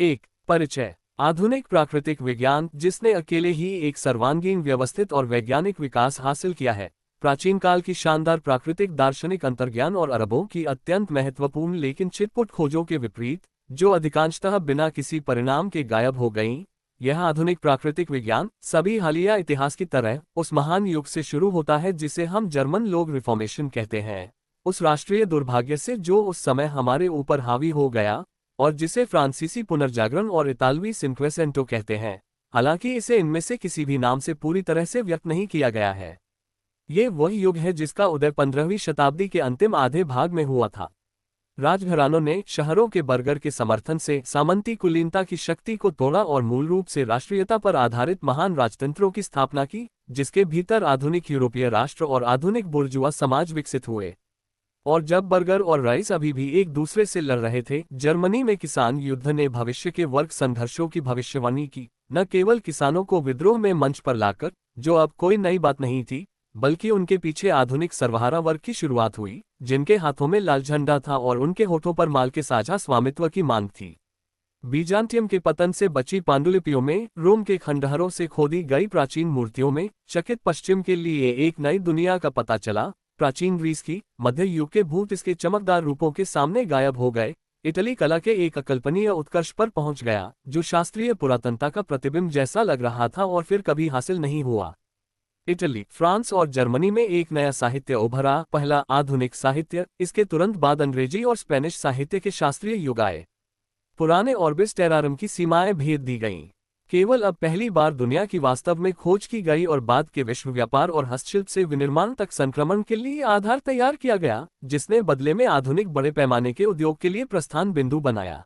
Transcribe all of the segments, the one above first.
एक परिचय। आधुनिक प्राकृतिक विज्ञान, जिसने अकेले ही एक सर्वांगीण व्यवस्थित और वैज्ञानिक विकास हासिल किया है, प्राचीन काल की शानदार प्राकृतिक दार्शनिक अंतर्ज्ञान और अरबों की अत्यंत महत्वपूर्ण लेकिन छिटपुट खोजों के विपरीत, जो अधिकांशतः बिना किसी परिणाम के गायब हो गईं, यह आधुनिक प्राकृतिक विज्ञान, सभी हालिया इतिहास की तरह, उस महान युग से शुरू होता है जिसे हम जर्मन लोग रिफॉर्मेशन कहते हैं, उस राष्ट्रीय दुर्भाग्य से जो उस समय हमारे ऊपर हावी हो गया, और जिसे फ्रांसीसी पुनर्जागरण और इतालवी सिंक्वेसेंटो कहते हैं, हालांकि इसे इनमें से किसी भी नाम से पूरी तरह से व्यक्त नहीं किया गया है। ये वही युग है जिसका उदय 15वीं शताब्दी के अंतिम आधे भाग में हुआ था। राजघरानों ने शहरों के बर्गर के समर्थन से सामंती कुलीनता की शक्ति को तोड़ा और मूल रूप से राष्ट्रीयता पर आधारित महान राजतंत्रों की स्थापना की, जिसके भीतर आधुनिक यूरोपीय राष्ट्र और आधुनिक बुर्जुआ समाज विकसित हुए। और जब बर्गर और राइस अभी भी एक दूसरे से लड़ रहे थे, जर्मनी में किसान युद्ध ने भविष्य के वर्ग संघर्षों की भविष्यवाणी की, न केवल किसानों को विद्रोह में मंच पर लाकर, जो अब कोई नई बात नहीं थी, बल्कि उनके पीछे आधुनिक सर्वहारा वर्ग की शुरुआत हुई, जिनके हाथों में लाल झंडा था और उनके होठों पर माल के साझा स्वामित्व की मांग थी। बीजांतियम के पतन से बची पांडुलिपियों में, रोम के खंडहरों से खोदी गई प्राचीन मूर्तियों में, चकित पश्चिम के लिए एक नई दुनिया का पता चला। प्राचीन ग्रीस की मध्य युग के भूत इसके चमकदार रूपों के सामने गायब हो गए। इटली कला के एक अकल्पनीय उत्कर्ष पर पहुंच गया, जो शास्त्रीय पुरातनता का प्रतिबिंब जैसा लग रहा था और फिर कभी हासिल नहीं हुआ। इटली, फ्रांस और जर्मनी में एक नया साहित्य उभरा, पहला आधुनिक साहित्य। इसके तुरंत बाद अंग्रेजी और स्पेनिश साहित्य के शास्त्रीय युग आए। पुराने ऑर्बिस टेरारम की सीमाएं भेद दी गईं। केवल अब पहली बार दुनिया की वास्तव में खोज की गई और बाद के विश्व व्यापार और हस्तशिल्प से विनिर्माण तक संक्रमण के लिए आधार तैयार किया गया, जिसने बदले में आधुनिक बड़े पैमाने के उद्योग के लिए प्रस्थान बिंदु बनाया।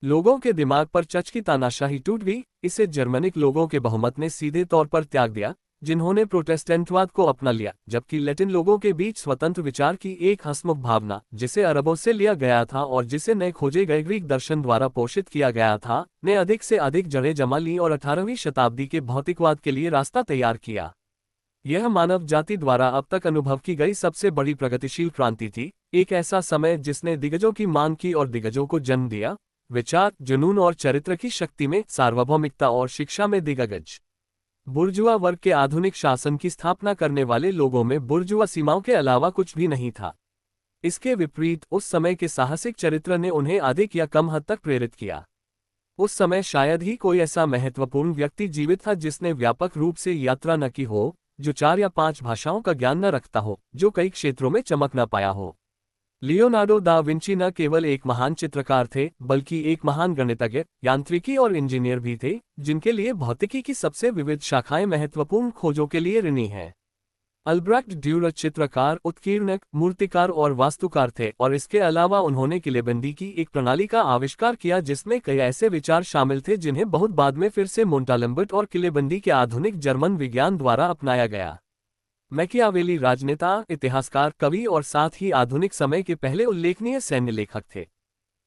लोगों के दिमाग पर चच की तानाशाही टूट गई। इसे जर्मनिक लोगों के बहुमत ने सीधे तौर पर त्याग दिया, जिन्होंने प्रोटेस्टेंटवाद को अपना लिया, जबकि लैटिन लोगों के बीच स्वतंत्र विचार की एक हंसमुख भावना, जिसे अरबों से लिया गया था और जिसे नए खोजे गए ग्रीक दर्शन द्वारा पोषित किया गया था, ने अधिक से अधिक जड़ें जमा ली और 18वीं शताब्दी के भौतिकवाद के लिए रास्ता तैयार किया। यह मानव जाति द्वारा अब तक अनुभव की गई सबसे बड़ी प्रगतिशील क्रांति थी, एक ऐसा समय जिसने दिग्गजों की मांग की और दिग्गजों को जन्म दिया, विचार, जुनून और चरित्र की शक्ति में, सार्वभौमिकता और शिक्षा में दिग्गज। बुर्जुआ वर्ग के आधुनिक शासन की स्थापना करने वाले लोगों में बुर्जुआ सीमाओं के अलावा कुछ भी नहीं था। इसके विपरीत उस समय के साहसिक चरित्र ने उन्हें अधिक या कम हद तक प्रेरित किया। उस समय शायद ही कोई ऐसा महत्वपूर्ण व्यक्ति जीवित था जिसने व्यापक रूप से यात्रा न की हो, जो 4 या 5 भाषाओं का ज्ञान न रखता हो, जो कई क्षेत्रों में चमक न पाया हो। लियोनार्डो दा विंची न केवल एक महान चित्रकार थे, बल्कि एक महान गणितज्ञ, यांत्रिकी और इंजीनियर भी थे, जिनके लिए भौतिकी की सबसे विविध शाखाएं महत्वपूर्ण खोजों के लिए ऋणी हैं। अल्ब्रेक्ट ड्यूrer चित्रकार, उत्कीर्णक, मूर्तिकार और वास्तुकार थे, और इसके अलावा उन्होंने किलेबंदी की एक प्रणाली का आविष्कार किया जिसमें कई ऐसे विचार शामिल थे जिन्हें बहुत बाद में फिर से मोंटालेम्बर्ट और किलेबंदी के आधुनिक जर्मन विज्ञान द्वारा अपनाया गया। मैकियावेली राजनेता, इतिहासकार, कवि और साथ ही आधुनिक समय के पहले उल्लेखनीय सैन्य लेखक थे।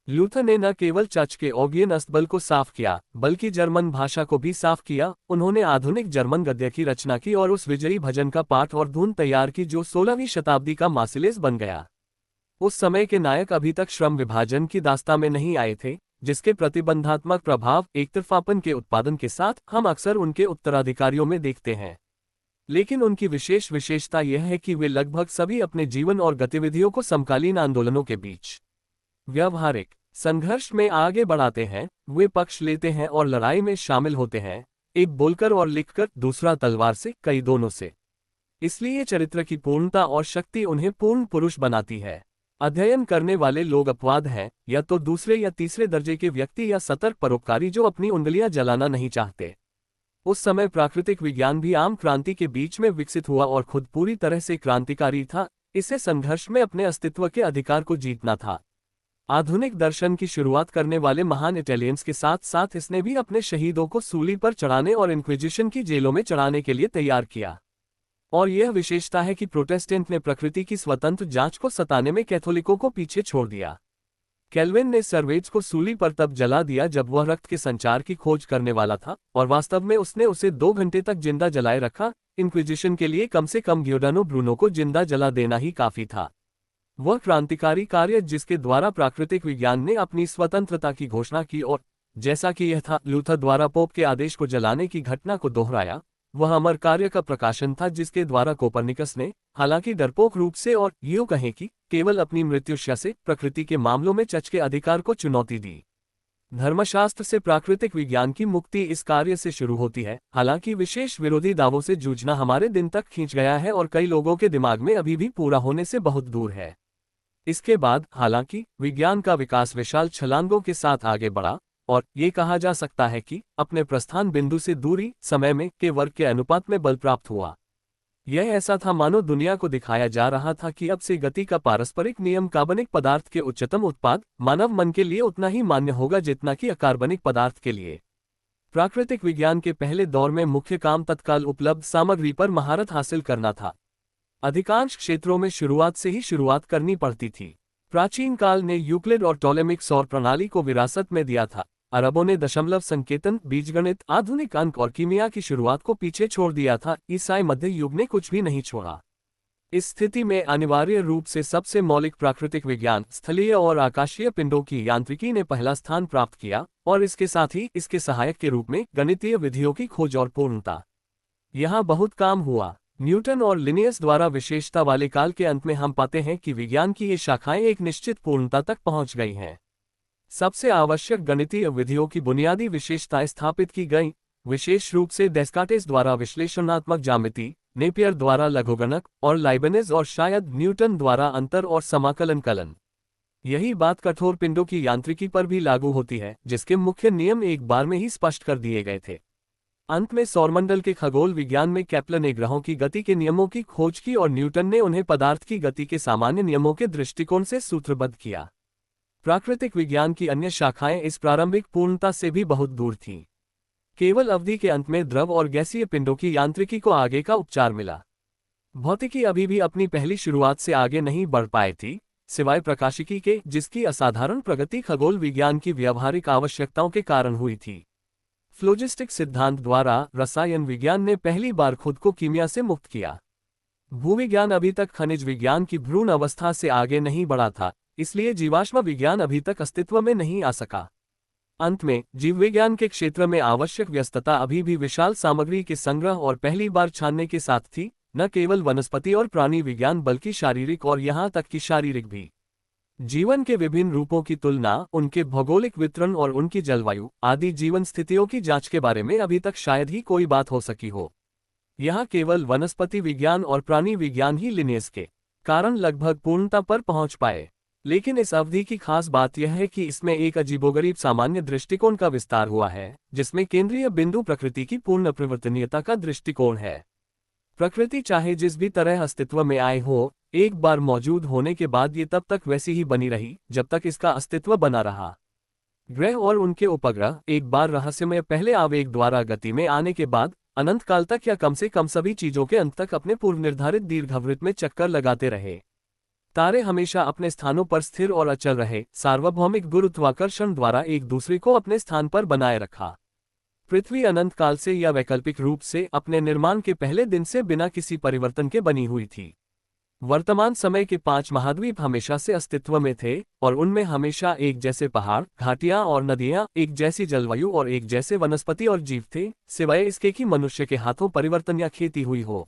लूथर ने न केवल चर्च के ऑगियन अस्तबल को साफ किया, बल्कि जर्मन भाषा को भी साफ किया। उन्होंने आधुनिक जर्मन गद्य की रचना की और उस विजयी भजन का पाठ और धुन तैयार की जो 16वीं शताब्दी का मार्सिलेस बन गया। उस समय के नायक अभी तक श्रम विभाजन की दास्तां में नहीं आए थे, जिसके प्रतिबंधात्मक प्रभाव, एकतरफापन के उत्पादन के साथ, हम अक्सर उनके उत्तराधिकारियों में देखते हैं। लेकिन उनकी विशेष विशेषता यह है कि वे लगभग सभी अपने जीवन और गतिविधियों को समकालीन आंदोलनों के बीच व्यावहारिक संघर्ष में आगे बढ़ाते हैं। वे पक्ष लेते हैं और लड़ाई में शामिल होते हैं, एक बोलकर और लिखकर, दूसरा तलवार से, कई दोनों से। इसलिए चरित्र की पूर्णता और शक्ति उन्हें पूर्ण पुरुष बनाती है। अध्ययन करने वाले लोग अपवाद हैं, या तो दूसरे या तीसरे दर्जे के व्यक्ति या सतर्क परोपकारी जो अपनी उंगलियां जलाना नहीं चाहते। उस समय प्राकृतिक विज्ञान भी आम क्रांति के बीच में विकसित हुआ और खुद पूरी तरह से क्रांतिकारी था। इसे संघर्ष में अपने अस्तित्व के अधिकार को जीतना था। आधुनिक दर्शन की शुरुआत करने वाले महान इटालियंस के साथ साथ इसने भी अपने शहीदों को सूली पर चढ़ाने और इंक्विजिशन की जेलों में चढ़ाने के लिए तैयार किया। और यह विशेषता है कि प्रोटेस्टेंट ने प्रकृति की स्वतंत्र जांच को सताने में कैथोलिकों को पीछे छोड़ दिया। कैल्विन ने सर्वेज को सूली पर तब जला दिया जब वह रक्त के संचार की खोज करने वाला था, और वास्तव में उसने उसे 2 घंटे तक जिंदा जलाए रखा। इंक्विजिशन के लिए कम से कम गियोडानो ब्रूनो को जिंदा जला देना ही काफी था। वह क्रांतिकारी कार्य जिसके द्वारा प्राकृतिक विज्ञान ने अपनी स्वतंत्रता की घोषणा की और जैसा कि यह था, लूथर द्वारा पोप के आदेश को जलाने की घटना को दोहराया। वह अमर कार्य का प्रकाशन था जिसके द्वारा कोपरनिकस ने, हालांकि डरपोक रूप से और यूं कहें कि केवल अपनी मृत्युशा से, प्रकृति के मामलों में चच के अधिकार को चुनौती दी। धर्मशास्त्र से प्राकृतिक विज्ञान की मुक्ति इस कार्य से शुरू होती है। हालांकि विशेष विरोधी दावों से जूझना हमारे दिन तक खींच गया है और कई लोगों के दिमाग में अभी भी पूरा होने से बहुत दूर है। इसके बाद हालांकि विज्ञान का विकास विशाल छलांगों के साथ आगे बढ़ा और ये कहा जा सकता है कि अपने प्रस्थान बिंदु से दूरी समय में के वर्ग के अनुपात में बल प्राप्त हुआ। यह ऐसा था मानो दुनिया को दिखाया जा रहा था कि अब से गति का पारस्परिक नियम कार्बनिक पदार्थ के उच्चतम उत्पाद मानव मन के लिए उतना ही मान्य होगा जितना कि अकार्बनिक पदार्थ के लिए। प्राकृतिक विज्ञान के पहले दौर में मुख्य काम तत्काल उपलब्ध सामग्री पर महारत हासिल करना था। अधिकांश क्षेत्रों में शुरुआत से ही शुरुआत करनी पड़ती थी। प्राचीन काल ने यूक्लिड और टॉलेमिक सौर प्रणाली को विरासत में दिया था। अरबों ने दशमलव संकेतन, बीजगणित, आधुनिक अंक और कीमिया की शुरुआत को पीछे छोड़ दिया था। ईसाई मध्य युग ने कुछ भी नहीं छोड़ा। इस स्थिति में अनिवार्य रूप से सबसे मौलिक प्राकृतिक विज्ञान, स्थलीय और आकाशीय पिंडों की यांत्रिकी ने पहला स्थान प्राप्त किया और इसके साथ ही इसके सहायक के रूप में गणितीय विधियों की खोज और पूर्णता। यहाँ बहुत काम हुआ। न्यूटन और लिनियस द्वारा विशेषता वाले काल के अंत में हम पाते हैं कि विज्ञान की ये शाखाएं एक निश्चित पूर्णता तक पहुंच गई हैं। सबसे आवश्यक गणितीय विधियों की बुनियादी विशेषताएं स्थापित की गईं, विशेष रूप से डेस्कार्टेस द्वारा विश्लेषणात्मक ज्यामिति, नेपियर द्वारा लघुगणक और लाइबनिज और शायद न्यूटन द्वारा अंतर और समाकलन कलन। यही बात कठोर पिंडों की यांत्रिकी पर भी लागू होती है, जिसके मुख्य नियम एक बार में ही स्पष्ट कर दिए गए थे। अंत में सौरमंडल के खगोल विज्ञान में केपलर ने ग्रहों की गति के नियमों की खोज की और न्यूटन ने उन्हें पदार्थ की गति के सामान्य नियमों के दृष्टिकोण से सूत्रबद्ध किया। प्राकृतिक विज्ञान की अन्य शाखाएं इस प्रारंभिक पूर्णता से भी बहुत दूर थीं। केवल अवधि के अंत में द्रव और गैसीय पिंडों की यांत्रिकी को आगे का उपचार मिला। भौतिकी अभी भी अपनी पहली शुरुआत से आगे नहीं बढ़ पाई थी, सिवाय प्रकाशिकी के, जिसकी असाधारण प्रगति खगोल विज्ञान की व्यावहारिक आवश्यकताओं के कारण हुई थी। फ्लोजिस्टिक सिद्धांत द्वारा रसायन विज्ञान ने पहली बार खुद को कीमिया से मुक्त किया। भूविज्ञान अभी तक खनिज विज्ञान की भ्रूण अवस्था से आगे नहीं बढ़ा था, इसलिए जीवाश्म विज्ञान अभी तक अस्तित्व में नहीं आ सका। अंत में जीव विज्ञान के क्षेत्र में आवश्यक व्यस्तता अभी भी विशाल सामग्री के संग्रह और पहली बार छानने के साथ थी, न केवल वनस्पति और प्राणी विज्ञान बल्कि शारीरिक और यहाँ तक कि शारीरिक भी। जीवन के विभिन्न रूपों की तुलना, उनके भौगोलिक वितरण और उनकी जलवायु आदि जीवन स्थितियों की जांच के बारे में अभी तक शायद ही कोई बात हो सकी हो। यहाँ केवल वनस्पति विज्ञान और प्राणी विज्ञान ही लिनियस के कारण लगभग पूर्णता पर पहुंच पाए। लेकिन इस अवधि की खास बात यह है कि इसमें एक अजीबोगरीब सामान्य दृष्टिकोण का विस्तार हुआ है, जिसमें केंद्रीय बिंदु प्रकृति की पूर्ण परिवर्तनीयता का दृष्टिकोण है। प्रकृति चाहे जिस भी तरह अस्तित्व में आए हो, एक बार मौजूद होने के बाद ये तब तक वैसी ही बनी रही जब तक इसका अस्तित्व बना रहा। ग्रह और उनके उपग्रह एक बार रहस्यमय पहले आवेग द्वारा गति में आने के बाद अनंत काल तक या कम से कम सभी चीजों के अंत तक अपने पूर्व निर्धारित दीर्घवृत्त में चक्कर लगाते रहे। तारे हमेशा अपने स्थानों पर स्थिर और अचल रहे, सार्वभौमिक गुरुत्वाकर्षण द्वारा एक दूसरे को अपने स्थान पर बनाए रखा। पृथ्वी अनंत काल से या वैकल्पिक रूप से अपने निर्माण के पहले दिन से बिना किसी परिवर्तन के बनी हुई थी। वर्तमान समय के 5 महाद्वीप हमेशा से अस्तित्व में थे और उनमें हमेशा एक जैसे पहाड़, घाटियां और नदियां, एक जैसी जलवायु और एक जैसे वनस्पति और जीव थे, सिवाय इसके कि मनुष्य के हाथों परिवर्तन या खेती हुई हो।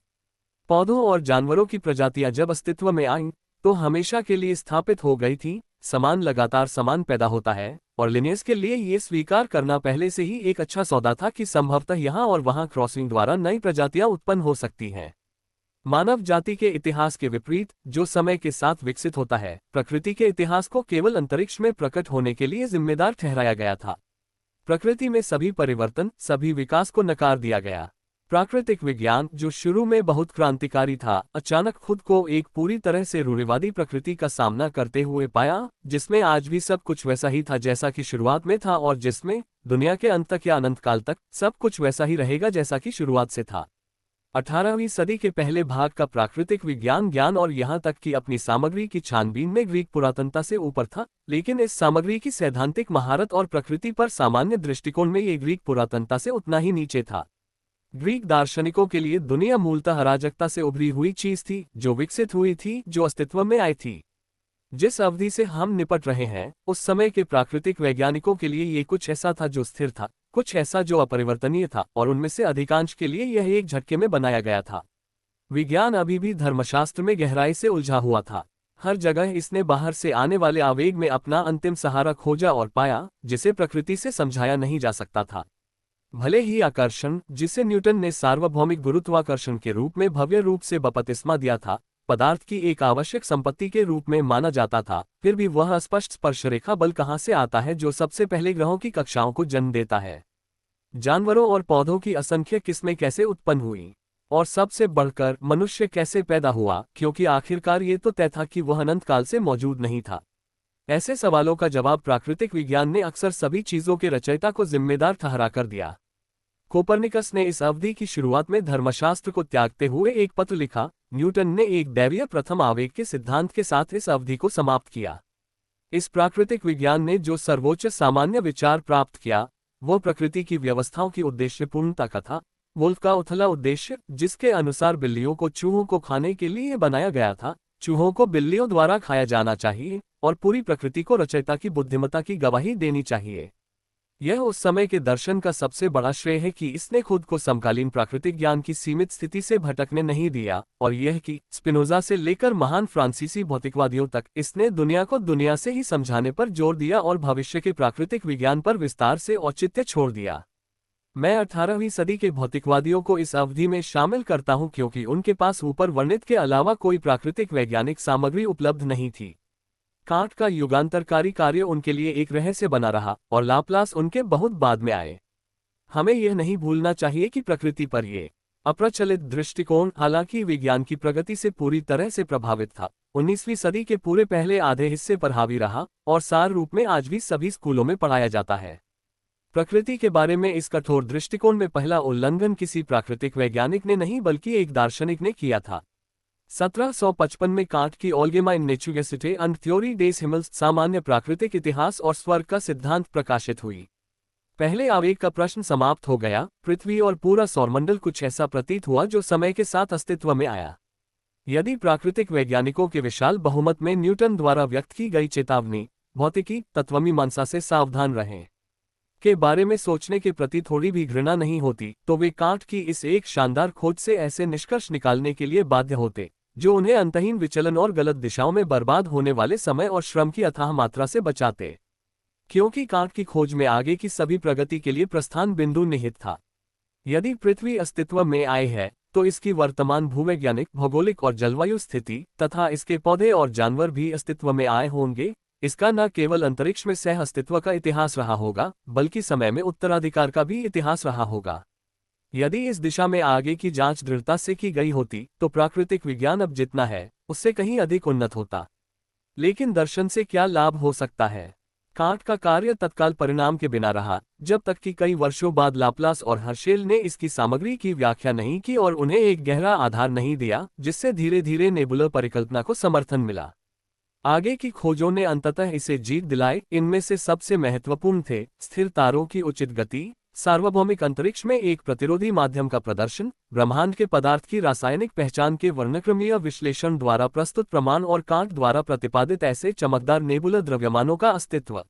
पौधों और जानवरों की प्रजातियां जब अस्तित्व में आईं, तो हमेशा के लिए स्थापित हो गई थी। समान लगातार समान पैदा होता है और लिनियस के लिए ये स्वीकार करना पहले से ही एक अच्छा सौदा था कि संभवतः यहाँ और वहाँ क्रॉसिंग द्वारा नई प्रजातियां उत्पन्न हो सकती हैं। मानव जाति के इतिहास के विपरीत, जो समय के साथ विकसित होता है, प्रकृति के इतिहास को केवल अंतरिक्ष में प्रकट होने के लिए जिम्मेदार ठहराया गया था। प्रकृति में सभी परिवर्तन, सभी विकास को नकार दिया गया। प्राकृतिक विज्ञान, जो शुरू में बहुत क्रांतिकारी था, अचानक खुद को एक पूरी तरह से रूढ़िवादी प्रकृति का सामना करते हुए पाया, जिसमें आज भी सब कुछ वैसा ही था जैसा कि शुरुआत में था और जिसमें दुनिया के अंत तक या अनंत काल तक सब कुछ वैसा ही रहेगा जैसा कि शुरुआत से था। 18वीं सदी के पहले भाग का प्राकृतिक विज्ञान ज्ञान और यहाँ तक कि अपनी सामग्री की छानबीन में ग्रीक पुरातनता से ऊपर था, लेकिन इस सामग्री की सैद्धांतिक महारत और प्रकृति पर सामान्य दृष्टिकोण में ये ग्रीक पुरातनता से उतना ही नीचे था। ग्रीक दार्शनिकों के लिए दुनिया मूलतः अराजकता से उभरी हुई चीज थी, जो विकसित हुई थी, जो अस्तित्व में आई थी। जिस अवधि से हम निपट रहे हैं, उस समय के प्राकृतिक वैज्ञानिकों के लिए ये कुछ ऐसा था जो स्थिर था, कुछ ऐसा जो अपरिवर्तनीय था, और उनमें से अधिकांश के लिए यह एक झटके में बनाया गया था। विज्ञान अभी भी धर्मशास्त्र में गहराई से उलझा हुआ था। हर जगह इसने बाहर से आने वाले आवेग में अपना अंतिम सहारा खोजा और पाया, जिसे प्रकृति से समझाया नहीं जा सकता था। भले ही आकर्षण, जिसे न्यूटन ने सार्वभौमिक गुरुत्वाकर्षण के रूप में भव्य रूप से बपतिस्मा दिया था, पदार्थ की एक आवश्यक संपत्ति के रूप में माना जाता था, फिर भी वह स्पष्ट स्पर्शरेखा बल कहाँ से आता है जो सबसे पहले ग्रहों की कक्षाओं को जन्म देता है। जानवरों और पौधों की असंख्य किस्में कैसे उत्पन्न हुई, और सबसे बढ़कर मनुष्य कैसे पैदा हुआ, क्योंकि आखिरकार ये तो तय था कि वह अनंत काल से मौजूद नहीं था। ऐसे सवालों का जवाब प्राकृतिक विज्ञान ने अक्सर सभी चीजों के रचयिता को जिम्मेदार ठहरा कर दिया। कोपरनिकस ने इस अवधि की शुरुआत में धर्मशास्त्र को त्यागते हुए एक पत्र लिखा। न्यूटन ने एक दैवीय प्रथम आवेग के सिद्धांत के साथ इस अवधि को समाप्त किया। इस प्राकृतिक विज्ञान ने जो सर्वोच्च सामान्य विचार प्राप्त किया, वह प्रकृति की व्यवस्थाओं की उद्देश्यपूर्णता का था। वुल्फ का उथला उद्देश्य, जिसके अनुसार बिल्लियों को चूहों को खाने के लिए बनाया गया था, चूहों को बिल्लियों द्वारा खाया जाना चाहिए, और पूरी प्रकृति को रचयिता की बुद्धिमत्ता की गवाही देनी चाहिए। यह उस समय के दर्शन का सबसे बड़ा श्रेय है कि इसने खुद को समकालीन प्राकृतिक ज्ञान की सीमित स्थिति से भटकने नहीं दिया, और यह कि स्पिनोजा से लेकर महान फ्रांसीसी भौतिकवादियों तक इसने दुनिया को दुनिया से ही समझाने पर जोर दिया और भविष्य के प्राकृतिक विज्ञान पर विस्तार से औचित्य छोड़ दिया। मैं 18वीं सदी के भौतिकवादियों को इस अवधि में शामिल करता हूं, क्योंकि उनके पास ऊपर वर्णित के अलावा कोई प्राकृतिक वैज्ञानिक सामग्री उपलब्ध नहीं थी। कांट का युगांतरकारी कार्य उनके लिए एक रहस्य बना रहा, और लाप्लास उनके बहुत बाद में आए। हमें यह नहीं भूलना चाहिए कि प्रकृति पर ये अप्रचलित दृष्टिकोण, हालांकि विज्ञान की प्रगति से पूरी तरह से प्रभावित था, 19वीं सदी के पूरे पहले आधे हिस्से पर हावी रहा, और सार रूप में आज भी सभी स्कूलों में पढ़ाया जाता है। प्रकृति के बारे में इस कठोर दृष्टिकोण में पहला उल्लंघन किसी प्राकृतिक वैज्ञानिक ने नहीं बल्कि एक दार्शनिक ने किया था। 1755 में कांट की ऑलगेमाइन नेचुरलिसिटी एंड थ्योरी डेस हिमल्स, सामान्य प्राकृतिक इतिहास और स्वर्ग का सिद्धांत प्रकाशित हुई। पहले आवेग का प्रश्न समाप्त हो गया। पृथ्वी और पूरा सौरमंडल कुछ ऐसा प्रतीत हुआ जो समय के साथ अस्तित्व में आया। यदि प्राकृतिक वैज्ञानिकों के विशाल बहुमत में न्यूटन द्वारा व्यक्त की गई चेतावनी, भौतिकी तत्वमीमांसा से सावधान रहें, के बारे में सोचने के प्रति थोड़ी भी घृणा नहीं होती, तो वे कांट की इस एक शानदार खोज से ऐसे निष्कर्ष निकालने के लिए बाध्य होते जो उन्हें अंतहीन विचलन और गलत दिशाओं में बर्बाद होने वाले समय और श्रम की अथाह मात्रा से बचाते। क्योंकि कांट की खोज में आगे की सभी प्रगति के लिए प्रस्थान बिंदु निहित था। यदि पृथ्वी अस्तित्व में आई है, तो इसकी वर्तमान भूवैज्ञानिक, भौगोलिक और जलवायु स्थिति तथा इसके पौधे और जानवर भी अस्तित्व में आए होंगे। इसका न केवल अंतरिक्ष में सह अस्तित्व का इतिहास रहा होगा, बल्कि समय में उत्तराधिकार का भी इतिहास रहा होगा। यदि इस दिशा में आगे की जांच दृढ़ता से की गई होती, तो प्राकृतिक विज्ञान अब जितना है, उससे कहीं अधिक उन्नत होता। लेकिन दर्शन से क्या लाभ हो सकता है? कांट का कार्य तत्काल परिणाम के बिना रहा, जब तक कि कई वर्षों बाद लाप्लास और हर्शेल ने इसकी सामग्री की व्याख्या नहीं की और उन्हें एक गहरा आधार नहीं दिया, जिससे धीरे धीरे नेबुलर परिकल्पना को समर्थन मिला। आगे की खोजों ने अंततः इसे जीत दिलाए। इनमें से सबसे महत्वपूर्ण थे स्थिर तारों की उचित गति, सार्वभौमिक अंतरिक्ष में एक प्रतिरोधी माध्यम का प्रदर्शन, ब्रह्मांड के पदार्थ की रासायनिक पहचान के वर्णक्रमीय विश्लेषण द्वारा प्रस्तुत प्रमाण और कांट द्वारा प्रतिपादित ऐसे चमकदार नेबुलर द्रव्यमानों का अस्तित्व।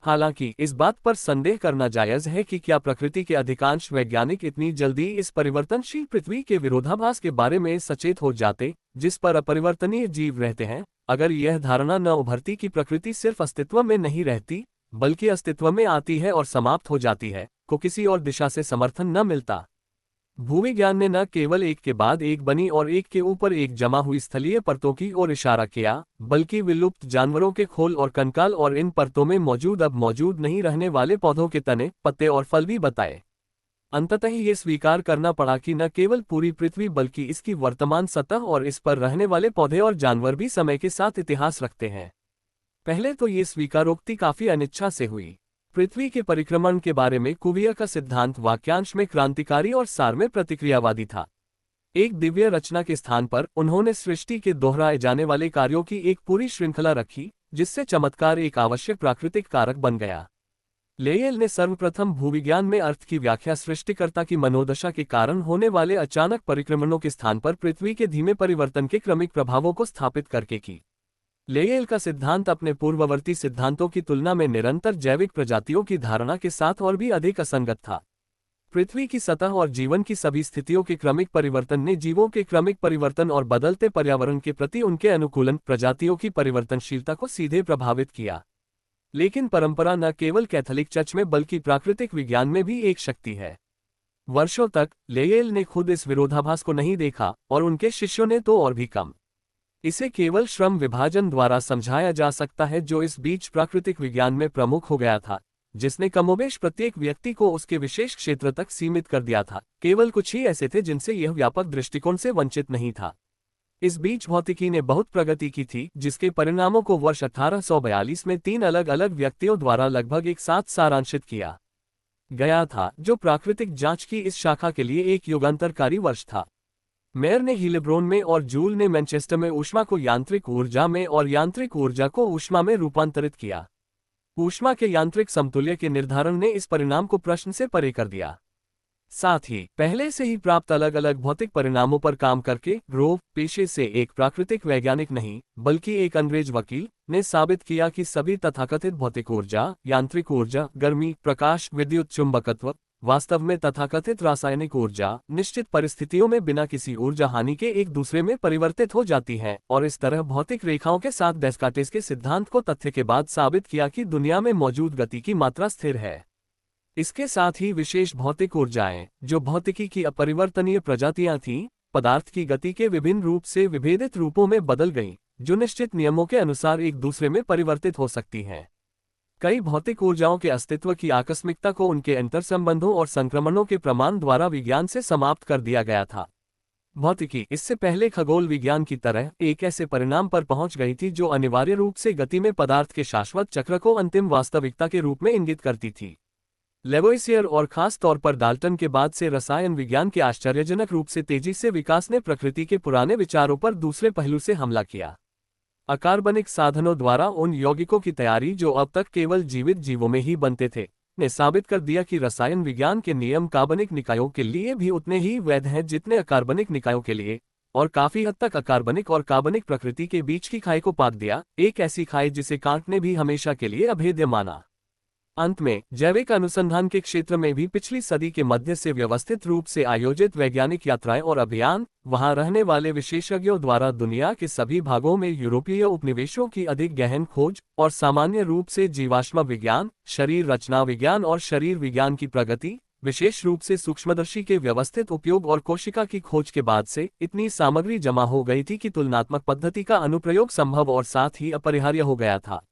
हालांकि इस बात पर संदेह करना जायज है कि क्या प्रकृति के अधिकांश वैज्ञानिक इतनी जल्दी इस परिवर्तनशील पृथ्वी के विरोधाभास के बारे में सचेत हो जाते, जिस पर अपरिवर्तनीय जीव रहते हैं, अगर यह धारणा न उभरती कि प्रकृति सिर्फ अस्तित्व में नहीं रहती, बल्कि अस्तित्व में आती है और समाप्त हो जाती है, को किसी और दिशा से समर्थन न मिलता। भूविज्ञान ने न केवल एक के बाद एक बनी और एक के ऊपर एक जमा हुई स्थलीय परतों की ओर इशारा किया, बल्कि विलुप्त जानवरों के खोल और कंकाल और इन परतों में मौजूद अब मौजूद नहीं रहने वाले पौधों के तने, पत्ते और फल भी बताए। अंततः ये स्वीकार करना पड़ा कि न केवल पूरी पृथ्वी बल्कि इसकी वर्तमान सतह और इस पर रहने वाले पौधे और जानवर भी समय के साथ इतिहास रखते हैं। पहले तो ये स्वीकारोक्ति काफी अनिच्छा से हुई। पृथ्वी के परिक्रमण के बारे में कुवियर का सिद्धांत वाक्यांश में क्रांतिकारी और सार में प्रतिक्रियावादी था। एक दिव्य रचना के स्थान पर उन्होंने सृष्टि के दोहराए जाने वाले कार्यों की एक पूरी श्रृंखला रखी, जिससे चमत्कार एक आवश्यक प्राकृतिक कारक बन गया। लेयल ने सर्वप्रथम भूविज्ञान में अर्थ की व्याख्या सृष्टिकर्ता की मनोदशा के कारण होने वाले अचानक परिक्रमणों के स्थान पर पृथ्वी के धीमे परिवर्तन के क्रमिक प्रभावों को स्थापित करके की। लेयेल का सिद्धांत अपने पूर्ववर्ती सिद्धांतों की तुलना में निरंतर जैविक प्रजातियों की धारणा के साथ और भी अधिक असंगत था। पृथ्वी की सतह और जीवन की सभी स्थितियों के क्रमिक परिवर्तन ने जीवों के क्रमिक परिवर्तन और बदलते पर्यावरण के प्रति उनके अनुकूलन प्रजातियों की परिवर्तनशीलता को सीधे प्रभावित किया। लेकिन परंपरा न केवल कैथोलिक चर्च में बल्कि प्राकृतिक विज्ञान में भी एक शक्ति है। वर्षों तक लेयेल ने खुद इस विरोधाभास को नहीं देखा और उनके शिष्यों ने तो और भी कम। इसे केवल श्रम विभाजन द्वारा समझाया जा सकता है जो इस बीच प्राकृतिक विज्ञान में प्रमुख हो गया था, जिसने कमोबेश प्रत्येक व्यक्ति को उसके विशेष क्षेत्र तक सीमित कर दिया था। केवल कुछ ही ऐसे थे जिनसे यह व्यापक दृष्टिकोण से वंचित नहीं था। इस बीच भौतिकी ने बहुत प्रगति की थी, जिसके परिणामों को वर्ष 1842 में 3 अलग अलग व्यक्तियों द्वारा लगभग एक साथ सारांशित किया गया था, जो प्राकृतिक जांच की इस शाखा के लिए एक युगांतरकारी वर्ष था। मेयर ने हीलिब्रोन में और जूल ने मैनचेस्टर में ऊष्मा को यांत्रिक ऊर्जा में और यांत्रिक ऊर्जा को ऊष्मा में रूपांतरित किया। ऊष्मा के यांत्रिक समतुल्य के निर्धारण ने इस परिणाम को प्रश्न से परे कर दिया। साथ ही पहले से ही प्राप्त अलग अलग भौतिक परिणामों पर काम करके ग्रोव, पेशे से एक प्राकृतिक वैज्ञानिक नहीं बल्कि एक अंग्रेज वकील, ने साबित किया कि सभी तथाकथित भौतिक ऊर्जा, यांत्रिक ऊर्जा, गर्मी, प्रकाश, विद्युत चुंबकत्व, वास्तव में तथाकथित रासायनिक ऊर्जा, निश्चित परिस्थितियों में बिना किसी ऊर्जा हानि के एक दूसरे में परिवर्तित हो जाती है, और इस तरह भौतिक रेखाओं के साथ डेस्कार्टेस के सिद्धांत को तथ्य के बाद साबित किया कि दुनिया में मौजूद गति की मात्रा स्थिर है। इसके साथ ही विशेष भौतिक ऊर्जाएं, जो भौतिकी की अपरिवर्तनीय प्रजातियां थीं, पदार्थ की गति के विभिन्न रूप से विभेदित रूपों में बदल गईं, जो निश्चित नियमों के अनुसार एक दूसरे में परिवर्तित हो सकती हैं। कई भौतिक ऊर्जाओं के अस्तित्व की आकस्मिकता को उनके अंतर्संबंधों और संक्रमणों के प्रमाण द्वारा विज्ञान से समाप्त कर दिया गया था। भौतिकी इससे पहले खगोल विज्ञान की तरह एक ऐसे परिणाम पर पहुंच गई थी जो अनिवार्य रूप से गति में पदार्थ के शाश्वत चक्र को अंतिम वास्तविकता के रूप में इंगित करती थी। लेवोइसियर और खास तौर पर डाल्टन के बाद से रसायन विज्ञान के आश्चर्यजनक रूप से तेजी से विकास ने प्रकृति के पुराने विचारों पर दूसरे पहलू से हमला किया। अकार्बनिक साधनों द्वारा उन यौगिकों की तैयारी जो अब तक केवल जीवित जीवों में ही बनते थे, ने साबित कर दिया कि रसायन विज्ञान के नियम कार्बनिक निकायों के लिए भी उतने ही वैध हैं जितने अकार्बनिक निकायों के लिए, और काफी हद तक अकार्बनिक और कार्बनिक प्रकृति के बीच की खाई को पाट दिया, एक ऐसी खाई जिसे कांट ने भी हमेशा के लिए अभेद्य माना। अंत में जैविक अनुसंधान के क्षेत्र में भी पिछली सदी के मध्य से व्यवस्थित रूप से आयोजित वैज्ञानिक यात्राएं और अभियान, वहां रहने वाले विशेषज्ञों द्वारा दुनिया के सभी भागों में यूरोपीय उपनिवेशों की अधिक गहन खोज, और सामान्य रूप से जीवाश्म विज्ञान, शरीर रचना विज्ञान और शरीर विज्ञान की प्रगति, विशेष रूप से सूक्ष्मदर्शी के व्यवस्थित उपयोग और कोशिका की खोज के बाद से इतनी सामग्री जमा हो गई थी कि तुलनात्मक पद्धति का अनुप्रयोग संभव और साथ ही अपरिहार्य हो गया था।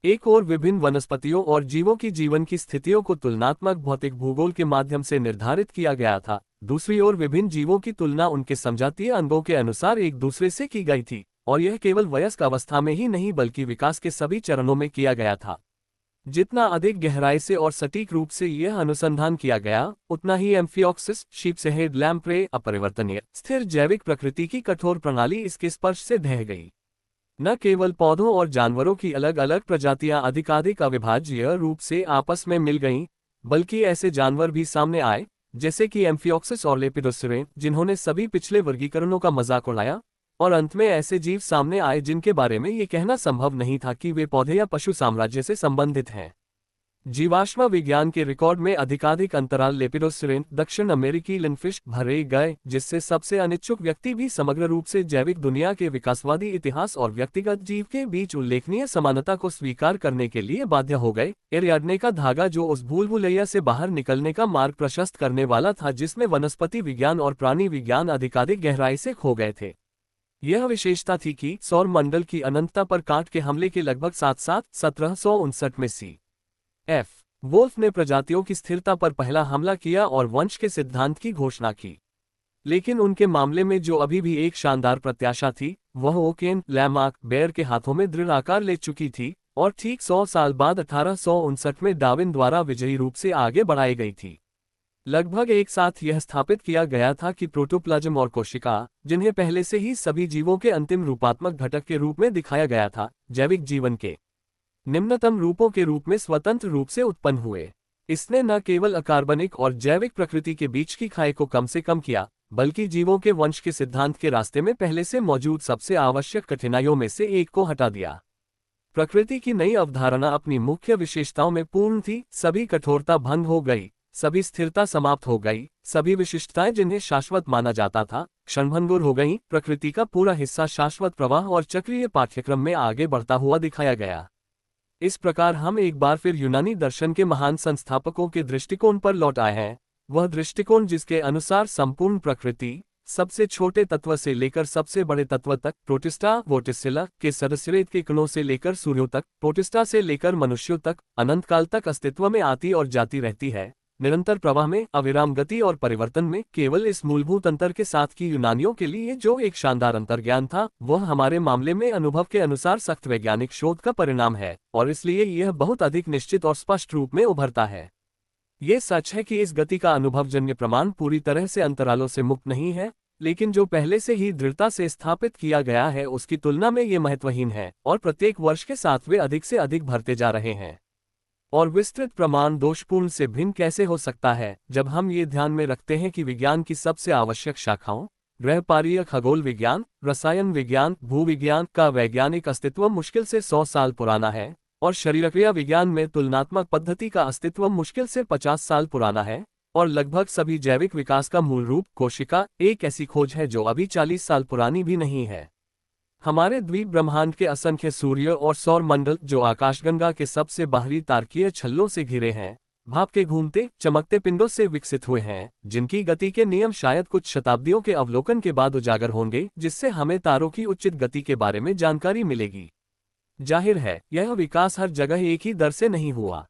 एक और विभिन्न वनस्पतियों और जीवों की जीवन की स्थितियों को तुलनात्मक भौतिक भूगोल के माध्यम से निर्धारित किया गया था। दूसरी ओर विभिन्न जीवों की तुलना उनके समजातीय अंगों के अनुसार एक दूसरे से की गई थी, और यह केवल वयस्क अवस्था में ही नहीं बल्कि विकास के सभी चरणों में किया गया था। जितना अधिक गहराई से और सटीक रूप से यह अनुसंधान किया गया, उतना ही एम्फिओक्सिस, शीप्सहेड लैम्प्रे, अपरिवर्तनीय स्थिर जैविक प्रकृति की कठोर प्रणाली इसके स्पर्श से ढह गई। न केवल पौधों और जानवरों की अलग अलग प्रजातियां अधिकाधिक अविभाज्य रूप से आपस में मिल गईं, बल्कि ऐसे जानवर भी सामने आए, जैसे कि एम्फिओक्सिस और लेपिडोप्टेरा, जिन्होंने सभी पिछले वर्गीकरणों का मजाक उड़ाया, और अंत में ऐसे जीव सामने आए जिनके बारे में ये कहना संभव नहीं था कि वे पौधे या पशु साम्राज्य से संबंधित हैं। जीवाश्म विज्ञान के रिकॉर्ड में अधिकाधिक अंतराल लेपिडोप्टेरा, दक्षिण अमेरिकी लिनफिश भरे गए, जिससे सबसे अनिच्छुक व्यक्ति भी समग्र रूप से जैविक दुनिया के विकासवादी इतिहास और व्यक्तिगत जीव के बीच उल्लेखनीय समानता को स्वीकार करने के लिए बाध्य हो गए। एरियाडने का धागा जो उस भूलभुलैया से बाहर निकलने का मार्ग प्रशस्त करने वाला था जिसमें वनस्पति विज्ञान और प्राणी विज्ञान अधिकाधिक गहराई से खो गए थे। यह विशेषता थी कि सौर मंडल की अनंतता पर कांट के हमले के लगभग 1759 में C.F. वोल्फ ने प्रजातियों की स्थिरता पर पहला हमला किया और वंश के सिद्धांत की घोषणा की। लेकिन उनके मामले में जो अभी भी एक शानदार प्रत्याशा थी, वह ओकेन, लैमार्क, बेयर के हाथों में दृढ़ आकार ले चुकी थी, और ठीक 100 साल बाद 1859 में डार्विन द्वारा विजयी रूप से आगे बढ़ाई गई थी। लगभग एक साथ यह स्थापित किया गया था कि प्रोटोप्लाज्म और कोशिका, जिन्हें पहले से ही सभी जीवों के अंतिम रूपात्मक घटक के रूप में दिखाया गया था, जैविक जीवन के निम्नतम रूपों के रूप में स्वतंत्र रूप से उत्पन्न हुए। इसने न केवल अकार्बनिक और जैविक प्रकृति के बीच की खाई को कम से कम किया, बल्कि जीवों के वंश के सिद्धांत के रास्ते में पहले से मौजूद सबसे आवश्यक कठिनाइयों में से एक को हटा दिया। प्रकृति की नई अवधारणा अपनी मुख्य विशेषताओं में पूर्ण थी, सभी कठोरता भंग हो गई, सभी स्थिरता समाप्त हो गई, सभी विशिष्टताएं जिन्हें शाश्वत माना जाता था क्षणभंगुर हो गईं, प्रकृति का पूरा हिस्सा शाश्वत प्रवाह और चक्रीय पाठ्यक्रम में आगे बढ़ता हुआ दिखाया गया। इस प्रकार हम एक बार फिर यूनानी दर्शन के महान संस्थापकों के दृष्टिकोण पर लौट आए हैं, वह दृष्टिकोण जिसके अनुसार संपूर्ण प्रकृति, सबसे छोटे तत्व से लेकर सबसे बड़े तत्व तक, प्रोटिस्टा वोटिसिला के सदस्यरेत के कणों से लेकर सूर्यों तक, प्रोटिस्टा से लेकर मनुष्यों तक, अनंत काल तक अस्तित्व में आती और जाती रहती है, निरंतर प्रवाह में, अविराम गति और परिवर्तन में, केवल इस मूलभूत अंतर के साथ कि यूनानियों के लिए जो एक शानदार अंतर्ज्ञान था, वह हमारे मामले में अनुभव के अनुसार सख्त वैज्ञानिक शोध का परिणाम है, और इसलिए यह बहुत अधिक निश्चित और स्पष्ट रूप में उभरता है। ये सच है कि इस गति का अनुभवजन्य प्रमाण पूरी तरह से अंतरालों से मुक्त नहीं है, लेकिन जो पहले से ही दृढ़ता से स्थापित किया गया है उसकी तुलना में ये महत्वहीन है, और प्रत्येक वर्ष के साथ वे अधिक से अधिक भरते जा रहे हैं। और विस्तृत प्रमाण दोषपूर्ण से भिन्न कैसे हो सकता है, जब हम ये ध्यान में रखते हैं कि विज्ञान की सबसे आवश्यक शाखाओं, ग्रहपारीय खगोल विज्ञान, रसायन विज्ञान, भूविज्ञान का वैज्ञानिक अस्तित्व मुश्किल से 100 साल पुराना है, और शरीरक्रिया विज्ञान में तुलनात्मक पद्धति का अस्तित्व मुश्किल से 50 साल पुराना है, और लगभग सभी जैविक विकास का मूल रूप कोशिका एक ऐसी खोज है जो अभी 40 साल पुरानी भी नहीं है। हमारे द्वीप ब्रह्मांड के असंख्य सूर्य और सौर मंडल जो आकाशगंगा के सबसे बाहरी तारकीय छल्लों से घिरे हैं, भाप के घूमते चमकते पिंडों से विकसित हुए हैं, जिनकी गति के नियम शायद कुछ शताब्दियों के अवलोकन के बाद उजागर होंगे, जिससे हमें तारों की उचित गति के बारे में जानकारी मिलेगी। जाहिर है, यह विकास हर जगह एक ही दर से नहीं हुआ।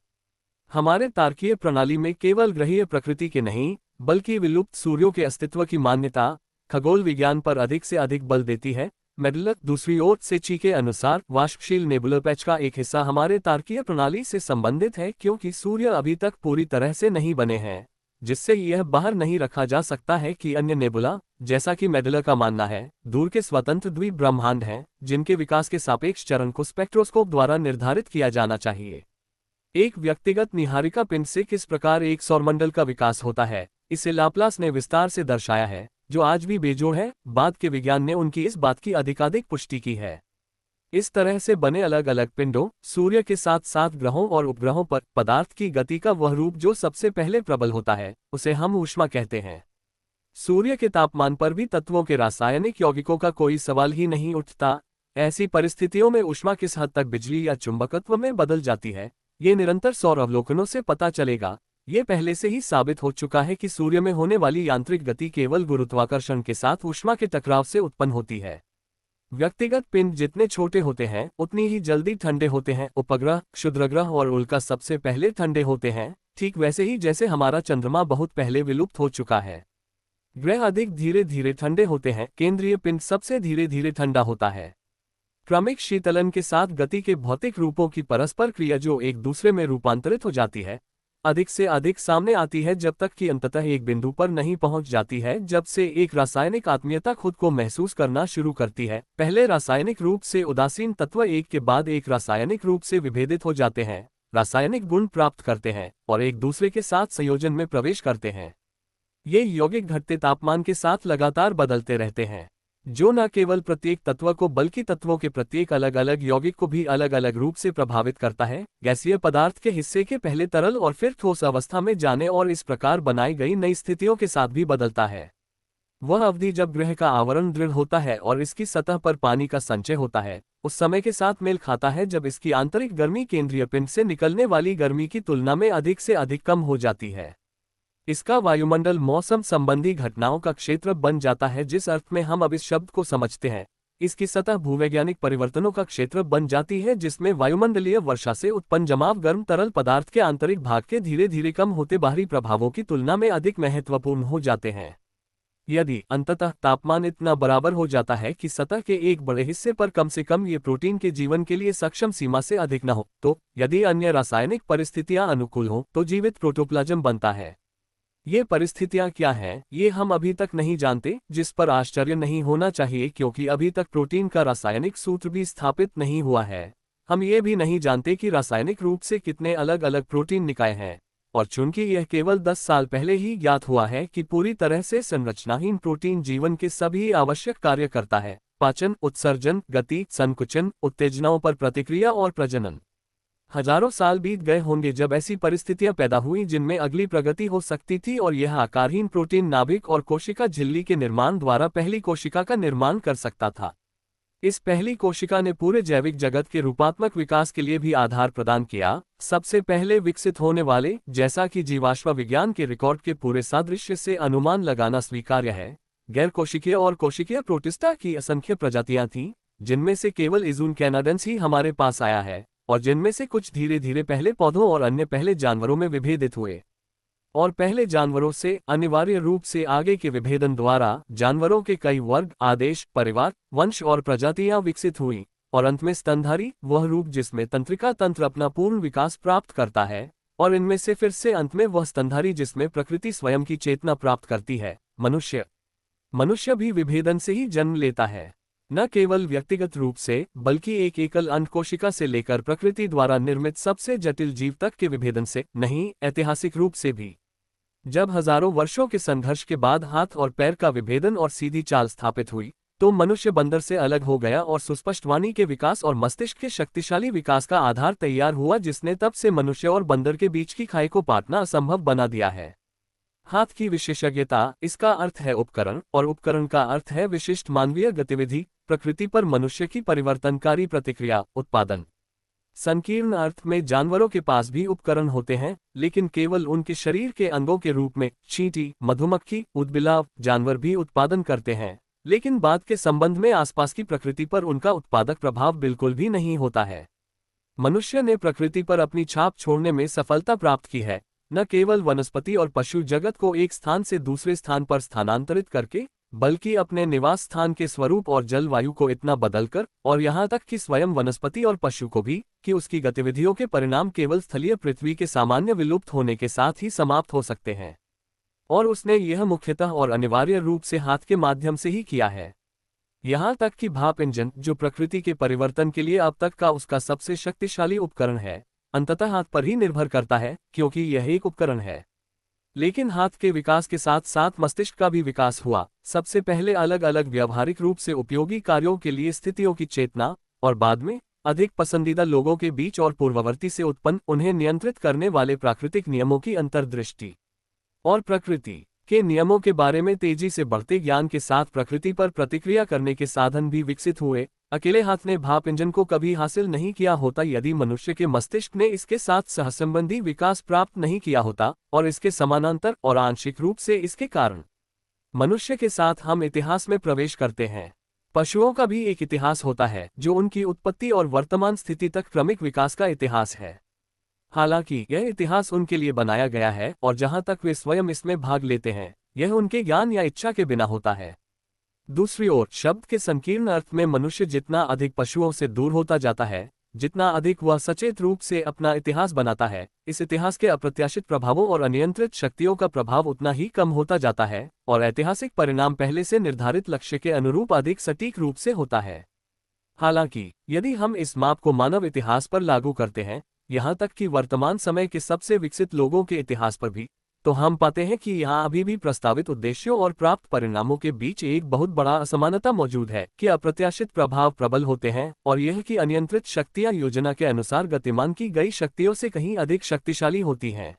हमारे तारकीय प्रणाली में केवल ग्रहीय प्रकृति के नहीं, बल्कि विलुप्त सूर्यों के अस्तित्व की मान्यता खगोल विज्ञान पर अधिक से अधिक बल देती है। मेडलर दूसरी ओर से ची के अनुसार वाष्पशील नेबुलर पैच का एक हिस्सा हमारे तारकीय प्रणाली से संबंधित है, क्योंकि सूर्य अभी तक पूरी तरह से नहीं बने हैं, जिससे यह बाहर नहीं रखा जा सकता है कि अन्य नेबुला, जैसा कि मेडलर का मानना है, दूर के स्वतंत्र द्वीप ब्रह्मांड हैं, जिनके विकास के सापेक्ष चरण को स्पेक्ट्रोस्कोप द्वारा निर्धारित किया जाना चाहिए। एक व्यक्तिगत निहारिका पिंड से किस प्रकार एक सौरमंडल का विकास होता है, इसे लाप्लास ने विस्तार से दर्शाया है, जो आज भी बेजोड़ है। बाद के विज्ञान ने उनकी इस बात की अधिकाधिक पुष्टि की है। इस तरह से बने अलग अलग पिंडों, सूर्य के साथ साथ ग्रहों और उपग्रहों पर पदार्थ की गति का वह रूप जो सबसे पहले प्रबल होता है, उसे हम ऊष्मा कहते हैं। सूर्य के तापमान पर भी तत्वों के रासायनिक यौगिकों का कोई सवाल ही नहीं उठता। ऐसी परिस्थितियों में ऊष्मा किस हद तक बिजली या चुंबकत्व में बदल जाती है, ये निरंतर सौर अवलोकनों से पता चलेगा। ये पहले से ही साबित हो चुका है कि सूर्य में होने वाली यांत्रिक गति केवल गुरुत्वाकर्षण के साथ ऊष्मा के टकराव से उत्पन्न होती है। व्यक्तिगत पिंड जितने छोटे होते हैं उतनी ही जल्दी ठंडे होते हैं। उपग्रह, क्षुद्रग्रह और उल्का सबसे पहले ठंडे होते हैं, ठीक वैसे ही जैसे हमारा चंद्रमा बहुत पहले विलुप्त हो चुका है। ग्रह अधिक धीरे धीरे ठंडे होते हैं, केंद्रीय पिंड सबसे धीरे धीरे ठंडा होता है। क्रमिक शीतलन के साथ गति के भौतिक रूपों की परस्पर क्रिया जो एक दूसरे में रूपांतरित हो जाती है, अधिक से अधिक सामने आती है, जब तक कि अंततः एक बिंदु पर नहीं पहुंच जाती है, जब से एक रासायनिक आत्मीयता खुद को महसूस करना शुरू करती है। पहले रासायनिक रूप से उदासीन तत्व एक के बाद एक रासायनिक रूप से विभेदित हो जाते हैं, रासायनिक गुण प्राप्त करते हैं और एक दूसरे के साथ संयोजन में प्रवेश करते हैं। ये यौगिक घटते तापमान के साथ लगातार बदलते रहते हैं, जो न केवल प्रत्येक तत्व को बल्कि तत्वों के प्रत्येक अलग अलग यौगिक को भी अलग अलग रूप से प्रभावित करता है। गैसीय पदार्थ के हिस्से के पहले तरल और फिर ठोस अवस्था में जाने और इस प्रकार बनाई गई नई स्थितियों के साथ भी बदलता है। वह अवधि जब ग्रह का आवरण दृढ़ होता है और इसकी सतह पर पानी का संचय होता है, उस समय के साथ मेल खाता है जब इसकी आंतरिक गर्मी केंद्रीय पिंड से निकलने वाली गर्मी की तुलना में अधिक से अधिक कम हो जाती है। इसका वायुमंडल मौसम संबंधी घटनाओं का क्षेत्र बन जाता है, जिस अर्थ में हम अब इस शब्द को समझते हैं। इसकी सतह भूवैज्ञानिक परिवर्तनों का क्षेत्र बन जाती है, जिसमें वायुमंडलीय वर्षा से उत्पन्न जमाव गर्म तरल पदार्थ के आंतरिक भाग के धीरे धीरे कम होते बाहरी प्रभावों की तुलना में अधिक महत्वपूर्ण हो जाते हैं। यदि अंततः तापमान इतना बराबर हो जाता है कि सतह के एक बड़े हिस्से पर कम से कम ये प्रोटीन के जीवन के लिए सक्षम सीमा से अधिक न हो, तो यदि अन्य रासायनिक परिस्थितियां अनुकूल हों तो जीवित प्रोटोप्लाज्म बनता है। ये परिस्थितियां क्या हैं, ये हम अभी तक नहीं जानते, जिस पर आश्चर्य नहीं होना चाहिए, क्योंकि अभी तक प्रोटीन का रासायनिक सूत्र भी स्थापित नहीं हुआ है। हम ये भी नहीं जानते कि रासायनिक रूप से कितने अलग अलग प्रोटीन निकाय हैं। और चूंकि यह केवल 10 साल पहले ही ज्ञात हुआ है कि पूरी तरह से संरचनाहीन प्रोटीन जीवन के सभी आवश्यक कार्य करता है, पाचन, उत्सर्जन, गति, संकुचन, उत्तेजनाओं पर प्रतिक्रिया और प्रजनन। हजारों साल बीत गए होंगे जब ऐसी परिस्थितियां पैदा हुई जिनमें अगली प्रगति हो सकती थी और यह आकारहीन प्रोटीन नाभिक और कोशिका झिल्ली के निर्माण द्वारा पहली कोशिका का निर्माण कर सकता था। इस पहली कोशिका ने पूरे जैविक जगत के रूपात्मक विकास के लिए भी आधार प्रदान किया। सबसे पहले विकसित होने वाले, जैसा कि जीवाश्म विज्ञान के रिकॉर्ड के पूरे सादृश्य से अनुमान लगाना स्वीकार्य है, गैर कोशिकीय और कोशिकीय प्रोटिस्टा की असंख्य प्रजातियां थीं, जिनमें से केवल इज़ून कैनाडेंस ही हमारे पास आया है, और जिनमें से कुछ धीरे धीरे पहले पौधों और अन्य पहले जानवरों में विभेदित हुए। और पहले जानवरों से अनिवार्य रूप से आगे के विभेदन द्वारा जानवरों के कई वर्ग, आदेश, परिवार, वंश और प्रजातियां विकसित हुई, और अंत में स्तनधारी, वह रूप जिसमें तंत्रिका तंत्र अपना पूर्ण विकास प्राप्त करता है, और इनमें से फिर से अंत में वह स्तनधारी जिसमें प्रकृति स्वयं की चेतना प्राप्त करती है, मनुष्य। मनुष्य भी विभेदन से ही जन्म लेता है, न केवल व्यक्तिगत रूप से, बल्कि एक एकल अंड कोशिका से लेकर प्रकृति द्वारा निर्मित सबसे जटिल जीव तक के विभेदन से, नहीं, ऐतिहासिक रूप से भी। जब हजारों वर्षों के संघर्ष के बाद हाथ और पैर का विभेदन और सीधी चाल स्थापित हुई, तो मनुष्य बंदर से अलग हो गया और सुस्पष्ट वाणी के विकास और मस्तिष्क के शक्तिशाली विकास का आधार तैयार हुआ, जिसने तब से मनुष्य और बंदर के बीच की खाई को पाटना असंभव बना दिया है। हाथ की विशेषज्ञता, इसका अर्थ है उपकरण, और उपकरण का अर्थ है विशिष्ट मानवीय गतिविधि, प्रकृति पर मनुष्य की परिवर्तनकारी प्रतिक्रिया, उत्पादन। संकीर्ण अर्थ में जानवरों के पास भी उपकरण होते हैं, लेकिन केवल उनके शरीर के अंगों के रूप में। चींटी, मधुमक्खी, ऊदबिलाव जानवर भी उत्पादन करते हैं, लेकिन बाद के संबंध में आसपास की प्रकृति पर उनका उत्पादक प्रभाव बिल्कुल भी नहीं होता है। मनुष्य ने प्रकृति पर अपनी छाप छोड़ने में सफलता प्राप्त की है, न केवल वनस्पति और पशु जगत को एक स्थान से दूसरे स्थान पर स्थानांतरित करके, बल्कि अपने निवास स्थान के स्वरूप और जलवायु को इतना बदलकर, और यहाँ तक कि स्वयं वनस्पति और पशु को भी, कि उसकी गतिविधियों के परिणाम केवल स्थलीय पृथ्वी के सामान्य विलुप्त होने के साथ ही समाप्त हो सकते हैं। और उसने यह मुख्यतः और अनिवार्य रूप से हाथ के माध्यम से ही किया है। यहाँ तक कि भाप इंजन, जो प्रकृति के परिवर्तन के लिए अब तक का उसका सबसे शक्तिशाली उपकरण है, अंततः हाथ पर ही निर्भर करता है, क्योंकि यह एक उपकरण है। लेकिन हाथ के विकास के साथ साथ मस्तिष्क का भी विकास हुआ, सबसे पहले अलग अलग व्यावहारिक रूप से उपयोगी कार्यों के लिए स्थितियों की चेतना, और बाद में अधिक पसंदीदा लोगों के बीच और पूर्ववर्ती से उत्पन्न उन्हें नियंत्रित करने वाले प्राकृतिक नियमों की अंतर्दृष्टि। और प्रकृति के नियमों के बारे में तेजी से बढ़ते ज्ञान के साथ प्रकृति पर प्रतिक्रिया करने के साधन भी विकसित हुए। अकेले हाथ ने भाप इंजन को कभी हासिल नहीं किया होता यदि मनुष्य के मस्तिष्क ने इसके साथ सहसंबंधी विकास प्राप्त नहीं किया होता, और इसके समानांतर और आंशिक रूप से इसके कारण। मनुष्य के साथ हम इतिहास में प्रवेश करते हैं। पशुओं का भी एक इतिहास होता है, जो उनकी उत्पत्ति और वर्तमान स्थिति तक क्रमिक विकास का इतिहास है। हालांकि यह इतिहास उनके लिए बनाया गया है, और जहां तक वे स्वयं इसमें भाग लेते हैं, यह उनके ज्ञान या इच्छा के बिना होता है। दूसरी ओर, शब्द के संकीर्ण अर्थ में मनुष्य जितना अधिक पशुओं से दूर होता जाता है, जितना अधिक वह सचेत रूप से अपना इतिहास बनाता है, इस इतिहास के अप्रत्याशित प्रभावों और अनियंत्रित शक्तियों का प्रभाव उतना ही कम होता जाता है, और ऐतिहासिक परिणाम पहले से निर्धारित लक्ष्य के अनुरूप अधिक सटीक रूप से होता है। हालांकि यदि हम इस माप को मानव इतिहास पर लागू करते हैं, यहाँ तक कि वर्तमान समय के सबसे विकसित लोगों के इतिहास पर भी, तो हम पाते हैं कि यहाँ अभी भी प्रस्तावित उद्देश्यों और प्राप्त परिणामों के बीच एक बहुत बड़ा असमानता मौजूद है, कि अप्रत्याशित प्रभाव प्रबल होते हैं, और यह कि अनियंत्रित शक्तियाँ योजना के अनुसार गतिमान की गई शक्तियों से कहीं अधिक शक्तिशाली होती हैं।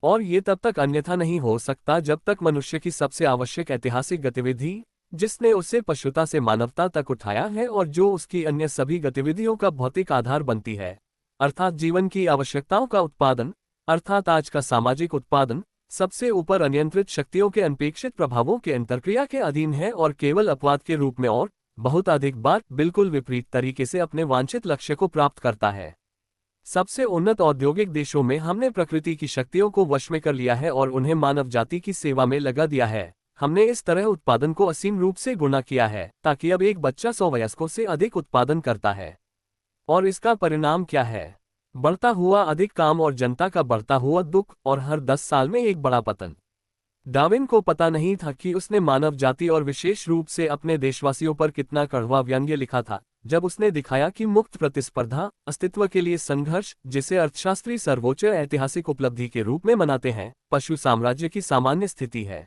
और ये तब तक अन्यथा नहीं हो सकता जब तक मनुष्य की सबसे आवश्यक ऐतिहासिक गतिविधि, जिसने उसे पशुता से मानवता तक उठाया है और जो उसकी अन्य सभी गतिविधियों का भौतिक आधार बनती है, अर्थात जीवन की आवश्यकताओं का उत्पादन, अर्थात आज का सामाजिक उत्पादन, सबसे ऊपर अनियंत्रित शक्तियों के अनपेक्षित प्रभावों के अंतर्क्रिया के अधीन है, और केवल अपवाद के रूप में और बहुत अधिक बार बिल्कुल विपरीत तरीके से अपने वांछित लक्ष्य को प्राप्त करता है। सबसे उन्नत औद्योगिक देशों में हमने प्रकृति की शक्तियों को वश में कर लिया है और उन्हें मानव जाति की सेवा में लगा दिया है। हमने इस तरह उत्पादन को असीम रूप से गुणा किया है, ताकि अब एक बच्चा 100 वयस्कों से अधिक उत्पादन करता है। और इसका परिणाम क्या है? बढ़ता हुआ अधिक काम और जनता का बढ़ता हुआ दुख, और हर 10 साल में एक बड़ा पतन। डार्विन को पता नहीं था कि उसने मानव जाति और विशेष रूप से अपने देशवासियों पर कितना कड़वा व्यंग्य लिखा था, जब उसने दिखाया कि मुक्त प्रतिस्पर्धा, अस्तित्व के लिए संघर्ष, जिसे अर्थशास्त्री सर्वोच्च ऐतिहासिक उपलब्धि के रूप में मनाते हैं, पशु साम्राज्य की सामान्य स्थिति है।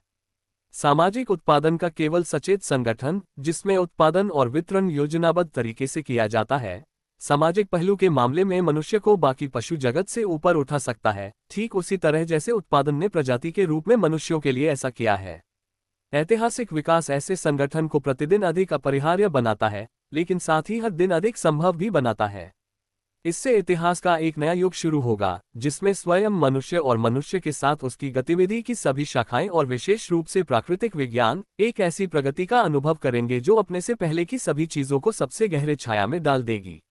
सामाजिक उत्पादन का केवल सचेत संगठन, जिसमें उत्पादन और वितरण योजनाबद्ध तरीके से किया जाता है, सामाजिक पहलू के मामले में मनुष्य को बाकी पशु जगत से ऊपर उठा सकता है, ठीक उसी तरह जैसे उत्पादन ने प्रजाति के रूप में मनुष्यों के लिए ऐसा किया है। ऐतिहासिक विकास ऐसे संगठन को प्रतिदिन अधिक अपरिहार्य बनाता है, लेकिन साथ ही हर दिन अधिक संभव भी बनाता है। इससे इतिहास का एक नया युग शुरू होगा, जिसमें स्वयं मनुष्य और मनुष्य के साथ उसकी गतिविधि की सभी शाखाएं और विशेष रूप से प्राकृतिक विज्ञान एक ऐसी प्रगति का अनुभव करेंगे जो अपने से पहले की सभी चीजों को सबसे गहरे छाया में डाल देगी।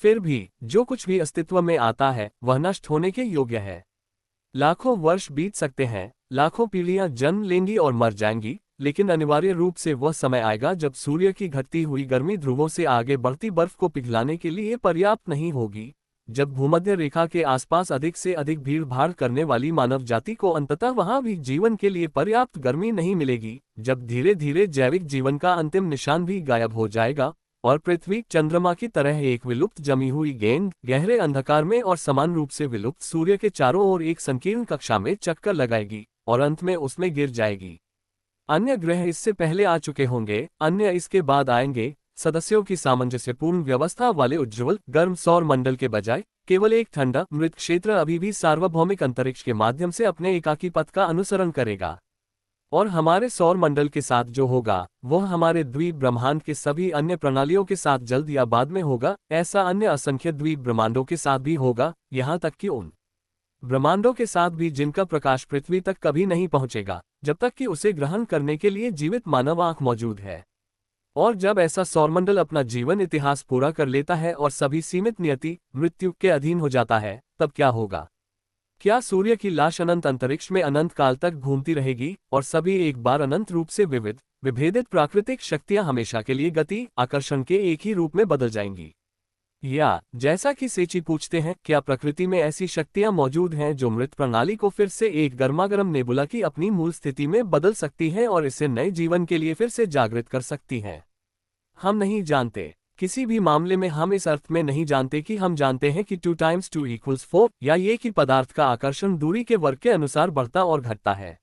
फिर भी जो कुछ भी अस्तित्व में आता है वह नष्ट होने के योग्य है। लाखों वर्ष बीत सकते हैं, लाखों पीढ़ियां जन्म लेंगी और मर जाएंगी, लेकिन अनिवार्य रूप से वह समय आएगा जब सूर्य की घटती हुई गर्मी ध्रुवों से आगे बढ़ती बर्फ को पिघलाने के लिए पर्याप्त नहीं होगी, जब भूमध्य रेखा के आसपास अधिक से अधिक भीड़ भाड़ करने वाली मानव जाति को अंततः वहां भी जीवन के लिए पर्याप्त गर्मी नहीं मिलेगी, जब धीरे धीरे जैविक जीवन का अंतिम निशान भी गायब हो जाएगा और पृथ्वी चंद्रमा की तरह एक विलुप्त जमी हुई गेंद गहरे अंधकार में और समान रूप से विलुप्त सूर्य के चारों ओर एक संकीर्ण कक्षा में चक्कर लगाएगी और अंत में उसमें गिर जाएगी। अन्य ग्रह इससे पहले आ चुके होंगे, अन्य इसके बाद आएंगे। सदस्यों की सामंजस्यपूर्ण व्यवस्था वाले उज्ज्वल गर्म सौर मंडल के बजाय केवल एक ठंडा मृत क्षेत्र अभी भी सार्वभौमिक अंतरिक्ष के माध्यम से अपने एकाकी पथ का अनुसरण करेगा। और हमारे सौर मंडल के साथ जो होगा वह हमारे द्वीप ब्रह्मांड के सभी अन्य प्रणालियों के साथ जल्द या बाद में होगा। ऐसा अन्य असंख्य द्वीप ब्रह्मांडों के साथ भी होगा, यहाँ तक कि उन ब्रह्मांडों के साथ भी जिनका प्रकाश पृथ्वी तक कभी नहीं पहुंचेगा, जब तक कि उसे ग्रहण करने के लिए जीवित मानव आंख मौजूद है। और जब ऐसा सौरमंडल अपना जीवन इतिहास पूरा कर लेता है और सभी सीमित नियति मृत्यु के अधीन हो जाता है, तब क्या होगा? क्या सूर्य की लाश अनंत अंतरिक्ष में अनंत काल तक घूमती रहेगी और सभी एक बार अनंत रूप से विभेदित प्राकृतिक शक्तियां हमेशा के लिए गति आकर्षण के एक ही रूप में बदल जाएंगी? या जैसा कि सेची पूछते हैं, क्या प्रकृति में ऐसी शक्तियां मौजूद हैं जो मृत प्रणाली को फिर से एक गर्मागर्म नेबुला की अपनी मूल स्थिति में बदल सकती हैं और इसे नए जीवन के लिए फिर से जागृत कर सकती हैं? हम नहीं जानते। किसी भी मामले में हम इस अर्थ में नहीं जानते कि हम जानते हैं कि 2 × 2 = 4 या ये कि पदार्थ का आकर्षण दूरी के वर्ग के अनुसार बढ़ता और घटता है।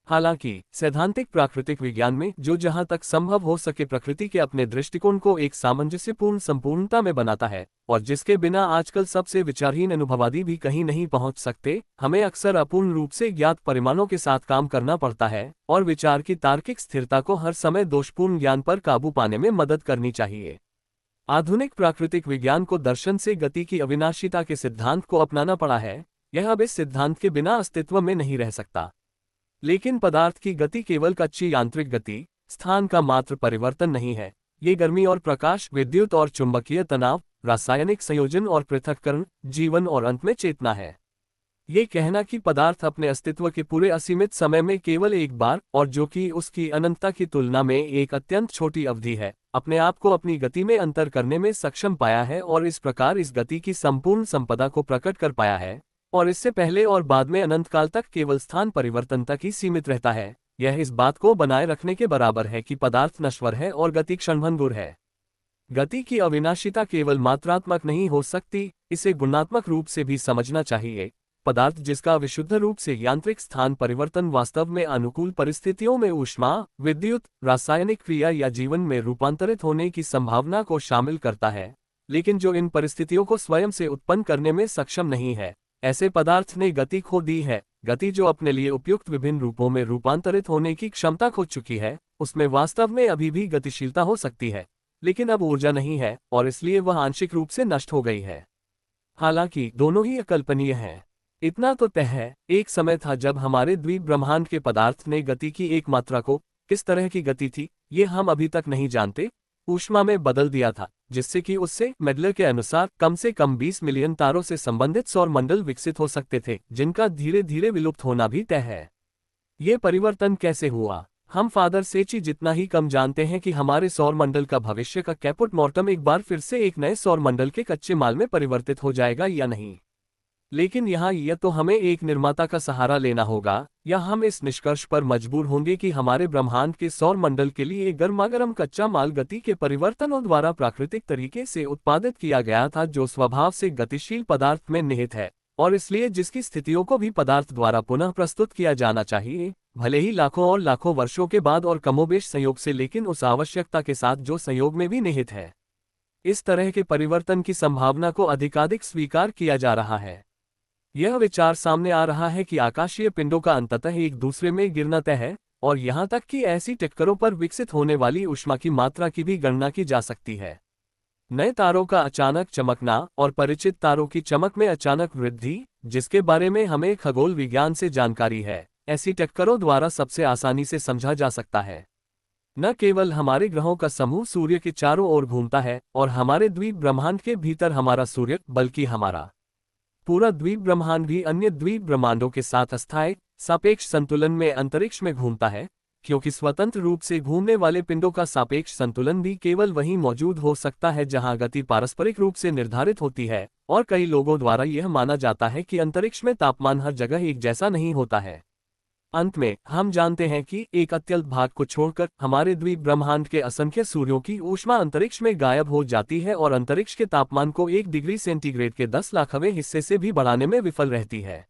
हालांकि सैद्धांतिक प्राकृतिक विज्ञान में जो जहां तक संभव हो सके प्रकृति के अपने दृष्टिकोण को एक सामंजस्यपूर्ण संपूर्णता में बनाता है और जिसके बिना आजकल सबसे विचारहीन अनुभववादी भी कहीं नहीं पहुंच सकते, हमें अक्सर अपूर्ण रूप से ज्ञात परिमाणों के साथ काम करना पड़ता है और विचार की तार्किक स्थिरता को हर समय दोषपूर्ण ज्ञान पर काबू पाने में मदद करनी चाहिए। आधुनिक प्राकृतिक विज्ञान को दर्शन से गति की अविनाशिता के सिद्धांत को अपनाना पड़ा है। यह अब इस सिद्धांत के बिना अस्तित्व में नहीं रह सकता। लेकिन पदार्थ की गति केवल कच्ची यांत्रिक गति, स्थान का मात्र परिवर्तन नहीं है। ये गर्मी और प्रकाश, विद्युत और चुंबकीय तनाव, रासायनिक संयोजन और पृथक्करण, जीवन और अंत में चेतना है। ये कहना कि पदार्थ अपने अस्तित्व के पूरे असीमित समय में केवल एक बार, और जो कि उसकी अनंतता की तुलना में एक अत्यंत छोटी अवधि है, अपने आप को अपनी गति में अंतर करने में सक्षम पाया है और इस प्रकार इस गति की संपूर्ण संपदा को प्रकट कर पाया है, और इससे पहले और बाद में अनंत काल तक केवल स्थान परिवर्तन तक ही सीमित रहता है। यह इस बात को बनाए रखने के बराबर है कि पदार्थ नश्वर है और गति क्षणभंगुर है। गति की अविनाशिता केवल मात्रात्मक नहीं हो सकती, इसे गुणात्मक रूप से भी समझना चाहिए। पदार्थ जिसका विशुद्ध रूप से यांत्रिक स्थान परिवर्तन वास्तव में अनुकूल परिस्थितियों में ऊष्मा, विद्युत, रासायनिक क्रिया या जीवन में रूपांतरित होने की संभावना को शामिल करता है, लेकिन जो इन परिस्थितियों को स्वयं से उत्पन्न करने में सक्षम नहीं है, ऐसे पदार्थ ने गति खो दी है। गति जो अपने लिए उपयुक्त विभिन्न रूपों में रूपांतरित होने की क्षमता खो चुकी है, उसमें वास्तव में अभी भी गतिशीलता हो सकती है, लेकिन अब ऊर्जा नहीं है और इसलिए वह आंशिक रूप से नष्ट हो गई है। हालांकि दोनों ही अकल्पनीय हैं। इतना तो तय है, एक समय था जब हमारे द्वीप ब्रह्मांड के पदार्थ ने गति की एक मात्रा को, किस तरह की गति थी ये हम अभी तक नहीं जानते, ऊष्मा में बदल दिया था, जिससे कि उससे मेडलर के अनुसार कम से कम 20 मिलियन तारों से संबंधित सौर मंडल विकसित हो सकते थे, जिनका धीरे धीरे विलुप्त होना भी तय है। ये परिवर्तन कैसे हुआ? हम फादर सेची जितना ही कम जानते हैं कि हमारे सौर मंडल का भविष्य का कैपुट मॉर्टम एक बार फिर से एक नए सौर मंडल के कच्चे माल में परिवर्तित हो जाएगा या नहीं। लेकिन यहाँ यह तो हमें एक निर्माता का सहारा लेना होगा, या हम इस निष्कर्ष पर मजबूर होंगे कि हमारे ब्रह्मांड के सौर मंडल के लिए गर्मागर्म कच्चा माल गति के परिवर्तनों द्वारा प्राकृतिक तरीके से उत्पादित किया गया था, जो स्वभाव से गतिशील पदार्थ में निहित है, और इसलिए जिसकी स्थितियों को भी पदार्थ द्वारा पुनः प्रस्तुत किया जाना चाहिए, भले ही लाखों और लाखों वर्षों के बाद और कमोबेश संयोग से, लेकिन उस आवश्यकता के साथ जो संयोग में भी निहित है। इस तरह के परिवर्तन की संभावना को अधिकाधिक स्वीकार किया जा रहा है। यह विचार सामने आ रहा है कि आकाशीय पिंडों का अंततः एक दूसरे में गिरना तय है, और यहाँ तक कि ऐसी टक्करों पर विकसित होने वाली ऊष्मा की मात्रा की भी गणना की जा सकती है। नए तारों का अचानक चमकना और परिचित तारों की चमक में अचानक वृद्धि, जिसके बारे में हमें खगोल विज्ञान से जानकारी है, ऐसी टक्करों द्वारा सबसे आसानी से समझा जा सकता है। न केवल हमारे ग्रहों का समूह सूर्य के चारों ओर घूमता है और हमारे द्वीप ब्रह्मांड के भीतर हमारा सूर्य, बल्कि हमारा पूरा द्वीप ब्रह्मांड भी अन्य द्वीप ब्रह्मांडों के साथ अस्थायी सापेक्ष संतुलन में अंतरिक्ष में घूमता है, क्योंकि स्वतंत्र रूप से घूमने वाले पिंडों का सापेक्ष संतुलन भी केवल वहीं मौजूद हो सकता है जहां गति पारस्परिक रूप से निर्धारित होती है, और कई लोगों द्वारा यह माना जाता है कि अंतरिक्ष में तापमान हर जगह एक जैसा नहीं होता है। अंत में हम जानते हैं कि एक अत्यल्प भाग को छोड़कर हमारे द्वीप ब्रह्मांड के असंख्य सूर्यों की ऊष्मा अंतरिक्ष में गायब हो जाती है और अंतरिक्ष के तापमान को 1 डिग्री सेंटीग्रेड के 10 लाखवें हिस्से से भी बढ़ाने में विफल रहती है।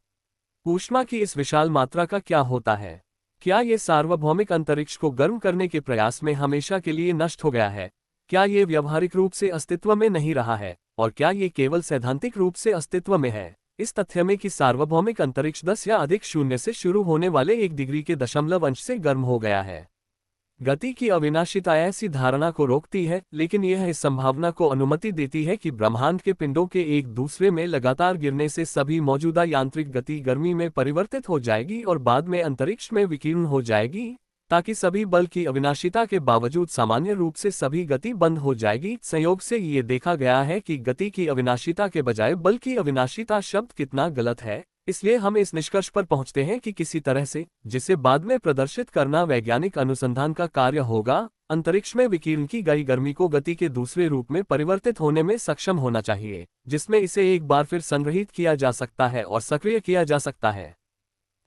ऊष्मा की इस विशाल मात्रा का क्या होता है? क्या ये सार्वभौमिक अंतरिक्ष को गर्म करने के प्रयास में हमेशा के लिए नष्ट हो गया है? क्या ये व्यावहारिक रूप से अस्तित्व में नहीं रहा है, और क्या ये केवल सैद्धांतिक रूप से अस्तित्व में है? इस तथ्य में कि सार्वभौमिक अंतरिक्ष 10 या अधिक शून्य से शुरू होने वाले 1 डिग्री के दशमलव अंश से गर्म हो गया है। गति की अविनाशिता ऐसी धारणा को रोकती है, लेकिन यह इस संभावना को अनुमति देती है कि ब्रह्मांड के पिंडों के एक दूसरे में लगातार गिरने से सभी मौजूदा यांत्रिक गति गर्मी में परिवर्तित हो जाएगी और बाद में अंतरिक्ष में विकीर्ण हो जाएगी, ताकि सभी बल की अविनाशिता के बावजूद सामान्य रूप से सभी गति बंद हो जाएगी। संयोग से ये देखा गया है कि गति की अविनाशिता के बजाय बल की अविनाशिता शब्द कितना गलत है, इसलिए हम इस निष्कर्ष पर पहुंचते हैं कि किसी तरह से, जिसे बाद में प्रदर्शित करना वैज्ञानिक अनुसंधान का कार्य होगा, अंतरिक्ष में विकीर्ण की गई गर्मी को गति के दूसरे रूप में परिवर्तित होने में सक्षम होना चाहिए, जिसमें इसे एक बार फिर संग्रहित किया जा सकता है और सक्रिय किया जा सकता है।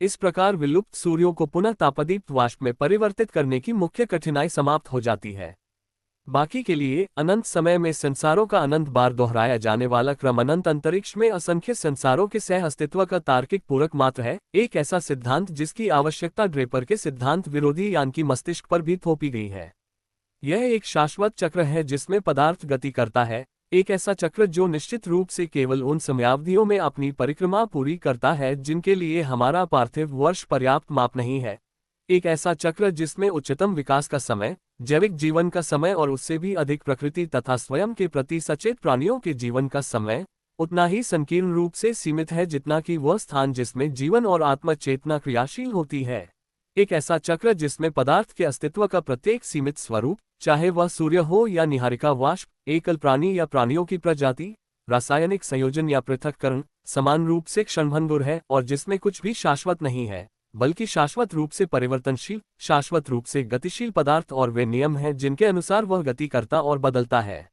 इस प्रकार विलुप्त सूर्यों को पुनः तापदीप्त वाष्प में परिवर्तित करने की मुख्य कठिनाई समाप्त हो जाती है। बाकी के लिए अनंत समय में संसारों का अनंत बार दोहराया जाने वाला क्रम अनंत अंतरिक्ष में असंख्य संसारों के सह अस्तित्व का तार्किक पूरक मात्र है, एक ऐसा सिद्धांत जिसकी आवश्यकता ड्रेपर के सिद्धांत विरोधी यान की मस्तिष्क पर भी थोपी गई है। यह एक शाश्वत चक्र है जिसमें पदार्थ गति करता है, एक ऐसा चक्र जो निश्चित रूप से केवल उन समयावधियों में अपनी परिक्रमा पूरी करता है जिनके लिए हमारा पार्थिव वर्ष पर्याप्त माप नहीं है, एक ऐसा चक्र जिसमें उच्चतम विकास का समय, जैविक जीवन का समय और उससे भी अधिक प्रकृति तथा स्वयं के प्रति सचेत प्राणियों के जीवन का समय उतना ही संकीर्ण रूप से सीमित है जितना कि वह स्थान जिसमें जीवन और आत्म चेतना क्रियाशील होती है, एक ऐसा चक्र जिसमें पदार्थ के अस्तित्व का प्रत्येक सीमित स्वरूप, चाहे वह सूर्य हो या निहारिका वाष्प, एकल प्राणी या प्राणियों की प्रजाति, रासायनिक संयोजन या पृथक्करण, समान रूप से क्षणभंगुर है और जिसमें कुछ भी शाश्वत नहीं है, बल्कि शाश्वत रूप से परिवर्तनशील, शाश्वत रूप से गतिशील पदार्थ और वे नियम हैं जिनके अनुसार वह गति करता और बदलता है।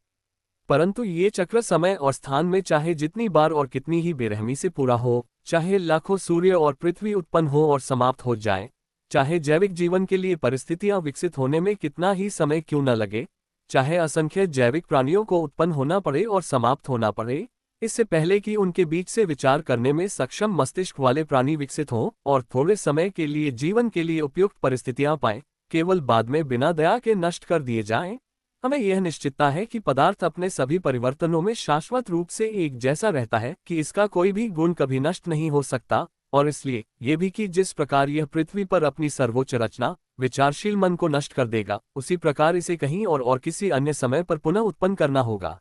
परंतु ये चक्र समय और स्थान में चाहे जितनी बार और कितनी ही बेरहमी से पूरा हो, चाहे लाखों सूर्य और पृथ्वी उत्पन्न हो और समाप्त हो जाए, चाहे जैविक जीवन के लिए परिस्थितियां विकसित होने में कितना ही समय क्यों न लगे, चाहे असंख्य जैविक प्राणियों को उत्पन्न होना पड़े और समाप्त होना पड़े, इससे पहले कि उनके बीच से विचार करने में सक्षम मस्तिष्क वाले प्राणी विकसित हों और थोड़े समय के लिए जीवन के लिए उपयुक्त परिस्थितियां पाएं, केवल बाद में बिना दया के नष्ट कर दिए जाएं, हमें यह निश्चितता है कि पदार्थ अपने सभी परिवर्तनों में शाश्वत रूप से एक जैसा रहता है, कि इसका कोई भी गुण कभी नष्ट नहीं हो सकता, और इसलिए ये भी कि जिस प्रकार यह पृथ्वी पर अपनी सर्वोच्च रचना, विचारशील मन को नष्ट कर देगा, उसी प्रकार इसे कहीं और किसी अन्य समय पर पुनः उत्पन्न करना होगा।